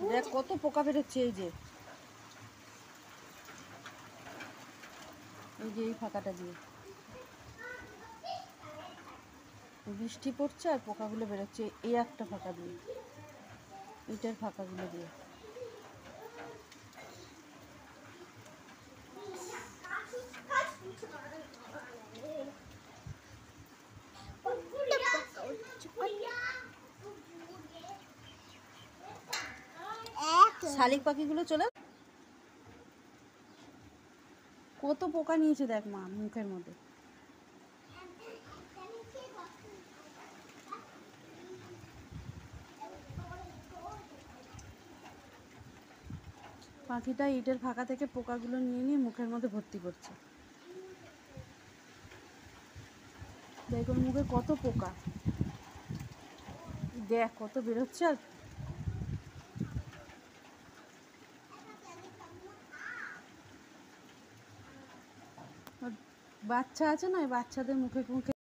দেখ কত পোকা বেরোচ্ছে। এই যে এই ফাঁকাটা দিয়ে বৃষ্টি পড়ছে আর পোকাগুলো বেরোচ্ছে এই একটা ফাঁকা দিয়ে, এইটার ফাঁকাগুলো দিয়ে। শালিক পাখিগুলো চলে কত পোকা নিয়েছে দেখ মা মুখের মধ্যে। পাখিটা ইটের ফাঁকা থেকে পোকাগুলো নিয়ে নিয়ে মুখের মধ্যে ভর্তি করছে। দেখুন মুখে কত পোকা, দেখ কত বেরোচ্ছে। আর বাচ্চা আছে না, বাচ্চাদের মুখে মুখে